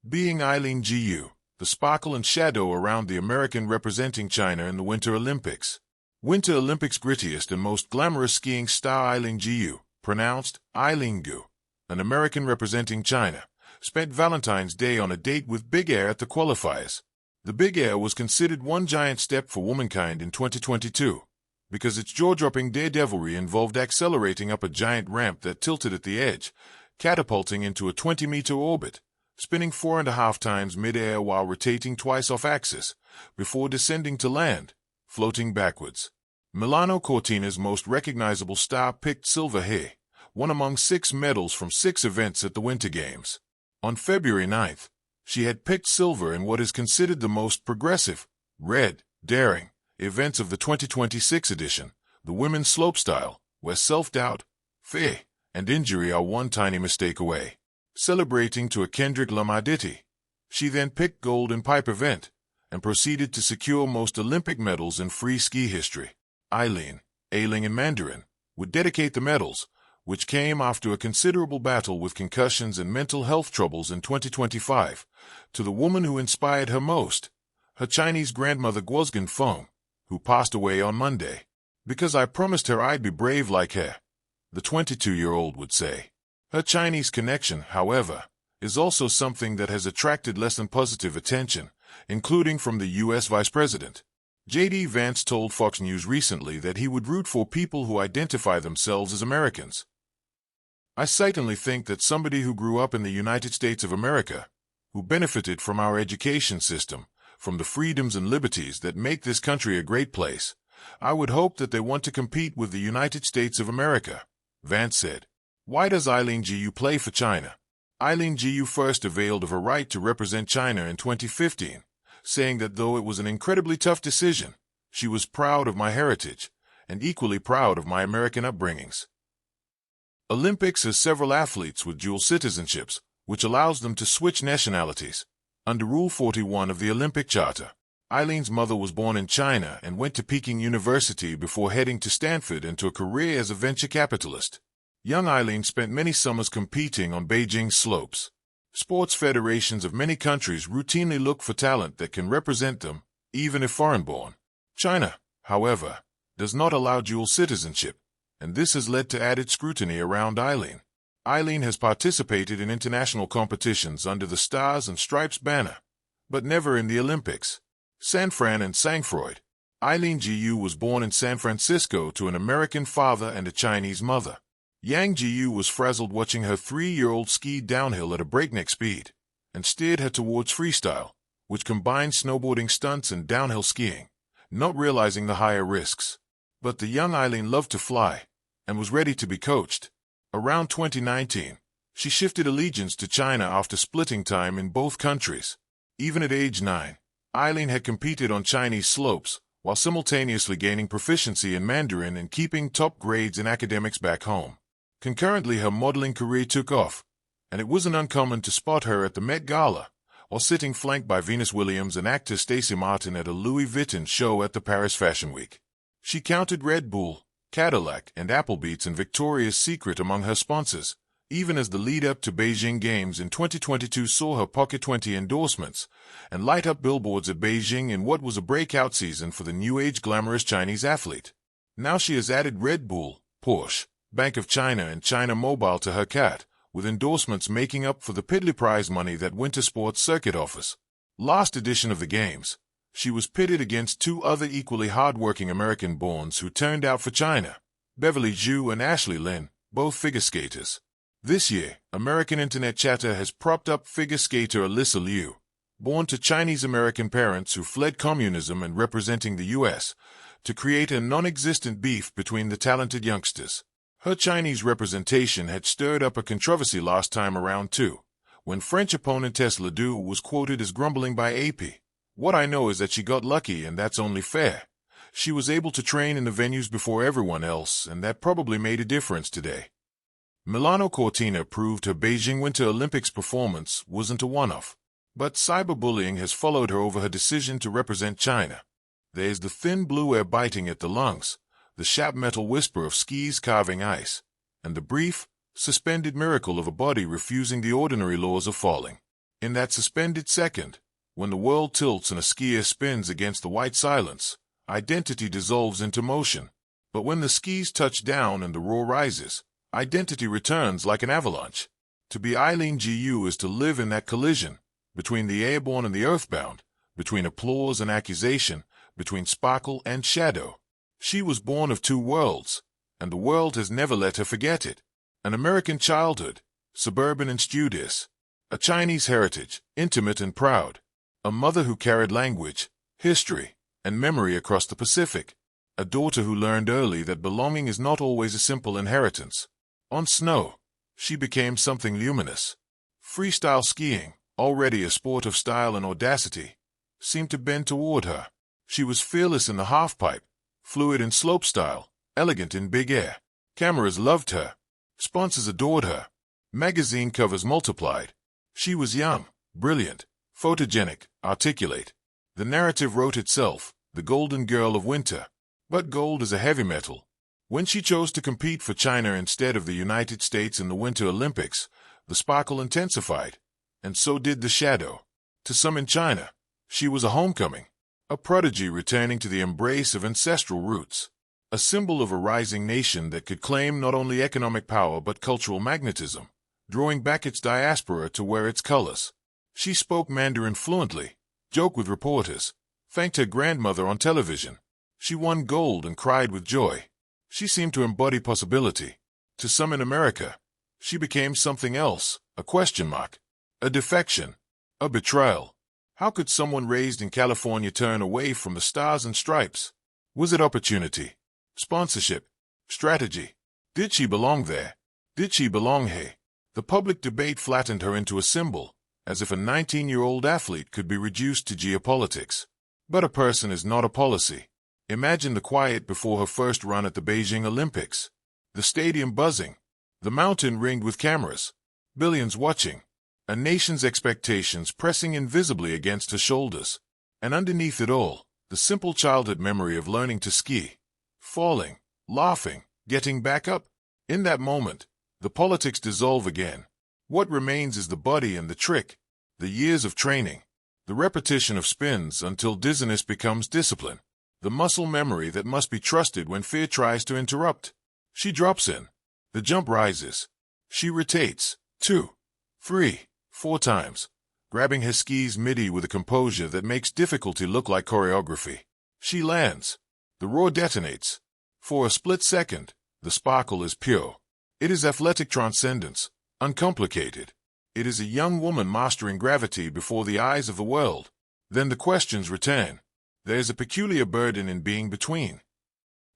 Being Eileen Gu, the sparkle and shadow around the American representing China in the Winter Olympics. Winter Olympics grittiest and most glamorous skiing star Eileen Gu, pronounced Eileen Gu, an American representing China, spent Valentine's Day on a date with Big Air at the qualifiers. The Big Air was considered one giant step for womankind in 2022, because its jaw-dropping daredevilry involved accelerating up a giant ramp that tilted at the edge, catapulting into a 20-meter orbit, spinning 4.5 times mid-air while rotating twice off-axis, before descending to land, floating backwards. Milano Cortina's most recognizable star picked silver here, one among 6 medals from 6 events at the Winter Games. On February 9th, she had picked silver in what is considered the most progressive, red, daring events of the 2026 edition, the women's slopestyle, where self-doubt, fear, and injury are one tiny mistake away. Celebrating to a Kendrick Lamar ditty, she then picked gold in pipe event and proceeded to secure most Olympic medals in free ski history. Eileen, in Mandarin, would dedicate the medals, which came after a considerable battle with concussions and mental health troubles in 2025, to the woman who inspired her most, her Chinese grandmother Guozgan Feng, who passed away on Monday. Because I promised her I'd be brave like her, the 22-year-old would say. Her Chinese connection, however, is also something that has attracted less than positive attention, including from the U.S. Vice President. J.D. Vance told Fox News recently that he would root for people who identify themselves as Americans. I certainly think that somebody who grew up in the United States of America, who benefited from our education system, from the freedoms and liberties that make this country a great place, I would hope that they want to compete with the United States of America, Vance said. Why does Eileen Gu play for China? Eileen Gu first availed of her right to represent China in 2015, saying that though it was an incredibly tough decision, she was proud of my heritage, and equally proud of my American upbringings. Olympics has several athletes with dual citizenships, which allows them to switch nationalities. Under Rule 41 of the Olympic Charter, Eileen's mother was born in China and went to Peking University before heading to Stanford into a career as a venture capitalist. Young Eileen spent many summers competing on Beijing's slopes. Sports federations of many countries routinely look for talent that can represent them, even if foreign-born. China, however, does not allow dual citizenship, and this has led to added scrutiny around Eileen. Eileen has participated in international competitions under the Stars and Stripes banner, but never in the Olympics. San Fran and Sangfroid. Eileen Gu was born in San Francisco to an American father and a Chinese mother. Yang Jiu was frazzled watching her 3-year-old ski downhill at a breakneck speed, and steered her towards freestyle, which combined snowboarding stunts and downhill skiing, not realizing the higher risks. But the young Eileen loved to fly, and was ready to be coached. Around 2019, she shifted allegiance to China after splitting time in both countries. Even at age 9, Eileen had competed on Chinese slopes, while simultaneously gaining proficiency in Mandarin and keeping top grades in academics back home. Concurrently, her modeling career took off, and it wasn't uncommon to spot her at the Met Gala, while sitting flanked by Venus Williams and actor Stacey Martin at a Louis Vuitton show at the Paris Fashion Week. She counted Red Bull, Cadillac, and Applebee's and Victoria's Secret among her sponsors, even as the lead-up to Beijing Games in 2022 saw her pocket 20 endorsements and light up billboards at Beijing in what was a breakout season for the new-age glamorous Chinese athlete. Now she has added Red Bull, Porsche, Bank of China and China Mobile to her cart, with endorsements making up for the piddly prize money that winter sports circuit offers. Last edition of the Games, she was pitted against 2 other equally hard-working American-borns who turned out for China, Beverly Zhu and Ashley Lin, both figure skaters. This year, American internet chatter has propped up figure skater Alyssa Liu, born to Chinese-American parents who fled communism and representing the U.S., to create a non-existent beef between the talented youngsters. Her Chinese representation had stirred up a controversy last time around too, when French opponent Tess Ledoux was quoted as grumbling by AP. What I know is that she got lucky and that's only fair. She was able to train in the venues before everyone else, and that probably made a difference today. Milano Cortina proved her Beijing Winter Olympics performance wasn't a one-off, but cyberbullying has followed her over her decision to represent China. There's the thin blue air biting at the lungs, the sharp metal whisper of skis carving ice, and the brief, suspended miracle of a body refusing the ordinary laws of falling. In that suspended second, when the world tilts and a skier spins against the white silence, identity dissolves into motion. But when the skis touch down and the roar rises, identity returns like an avalanche. To be Eileen Gu is to live in that collision, between the airborne and the earthbound, between applause and accusation, between sparkle and shadow. She was born of two worlds, and the world has never let her forget it. An American childhood, suburban and studious. A Chinese heritage, intimate and proud. A mother who carried language, history, and memory across the Pacific. A daughter who learned early that belonging is not always a simple inheritance. On snow, she became something luminous. Freestyle skiing, already a sport of style and audacity, seemed to bend toward her. She was fearless in the halfpipe, fluid in slopestyle, elegant in big air. Cameras loved her. Sponsors adored her. Magazine covers multiplied. She was young, brilliant, photogenic, articulate. The narrative wrote itself, the golden girl of winter. But gold is a heavy metal. When she chose to compete for China instead of the United States in the Winter Olympics, the sparkle intensified, and so did the shadow. To some in China, she was a homecoming, a prodigy returning to the embrace of ancestral roots, a symbol of a rising nation that could claim not only economic power but cultural magnetism, drawing back its diaspora to wear its colors. She spoke Mandarin fluently, joked with reporters, thanked her grandmother on television. She won gold and cried with joy. She seemed to embody possibility. To some in America, she became something else, a question mark, a defection, a betrayal. How could someone raised in California turn away from the stars and stripes? Was it opportunity? Sponsorship? Strategy? Did she belong there? Did she belong here? The public debate flattened her into a symbol, as if a 19-year-old athlete could be reduced to geopolitics. But a person is not a policy. Imagine the quiet before her first run at the Beijing Olympics. The stadium buzzing. The mountain ringed with cameras. Billions watching. A nation's expectations pressing invisibly against her shoulders. And underneath it all, the simple childhood memory of learning to ski. Falling, laughing, getting back up. In that moment, the politics dissolve again. What remains is the body and the trick. The years of training. The repetition of spins until dizziness becomes discipline. The muscle memory that must be trusted when fear tries to interrupt. She drops in. The jump rises. She rotates, 2, 3, 4 times, grabbing her skis midi with a composure that makes difficulty look like choreography. She lands. The roar detonates. For a split second, the sparkle is pure. It is athletic transcendence, uncomplicated. It is a young woman mastering gravity before the eyes of the world. Then the questions return. There is a peculiar burden in being between.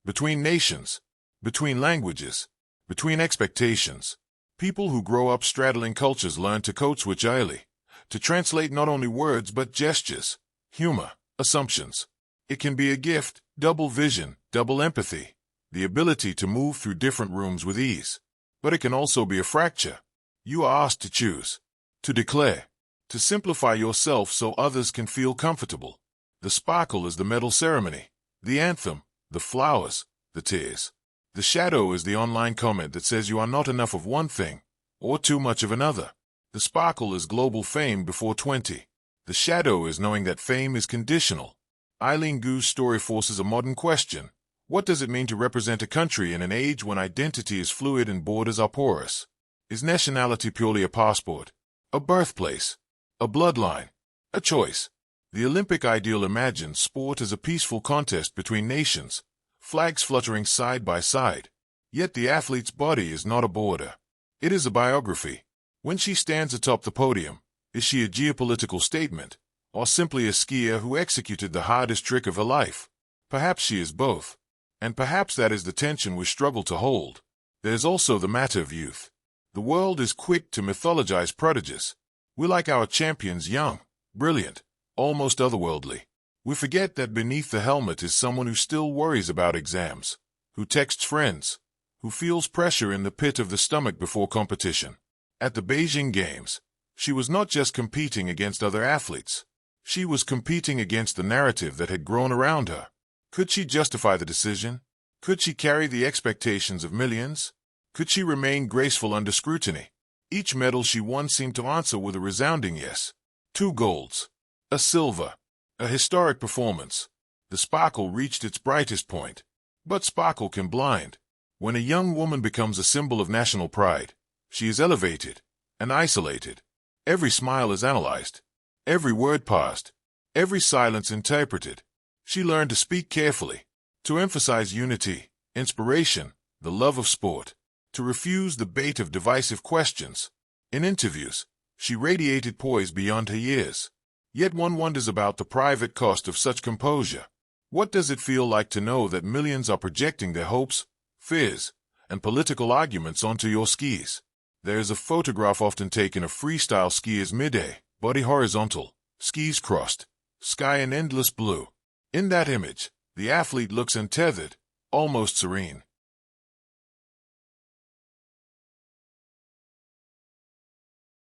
Between nations, between languages, between expectations. People who grow up straddling cultures learn to code switch early, to translate not only words but gestures, humor, assumptions. It can be a gift, double vision, double empathy, the ability to move through different rooms with ease. But it can also be a fracture. You are asked to choose, to declare, to simplify yourself so others can feel comfortable. The sparkle is the medal ceremony, the anthem, the flowers, the tears. The shadow is the online comment that says you are not enough of one thing, or too much of another. The sparkle is global fame before 20. The shadow is knowing that fame is conditional. Eileen Gu's story forces a modern question. What does it mean to represent a country in an age when identity is fluid and borders are porous? Is nationality purely a passport, a birthplace, a bloodline, a choice? The Olympic ideal imagines sport as a peaceful contest between nations, flags fluttering side by side. Yet the athlete's body is not a border. It is a biography. When she stands atop the podium, is she a geopolitical statement, or simply a skier who executed the hardest trick of her life? Perhaps she is both. And perhaps that is the tension we struggle to hold. There is also the matter of youth. The world is quick to mythologize prodigies. We like our champions young, brilliant, almost otherworldly. We forget that beneath the helmet is someone who still worries about exams, who texts friends, who feels pressure in the pit of the stomach before competition. At the Beijing Games, she was not just competing against other athletes. She was competing against the narrative that had grown around her. Could she justify the decision? Could she carry the expectations of millions? Could she remain graceful under scrutiny? Each medal she won seemed to answer with a resounding yes. 2 golds. A silver. A historic performance. The sparkle reached its brightest point. But sparkle can blind. When a young woman becomes a symbol of national pride, she is elevated and isolated. Every smile is analyzed. Every word parsed. Every silence interpreted. She learned to speak carefully, to emphasize unity, inspiration, the love of sport, to refuse the bait of divisive questions. In interviews, she radiated poise beyond her years. Yet one wonders about the private cost of such composure. What does it feel like to know that millions are projecting their hopes, fears, and political arguments onto your skis? There is a photograph often taken of freestyle skiers mid-air, body horizontal, skis crossed, sky an endless blue. In that image, the athlete looks untethered, almost serene.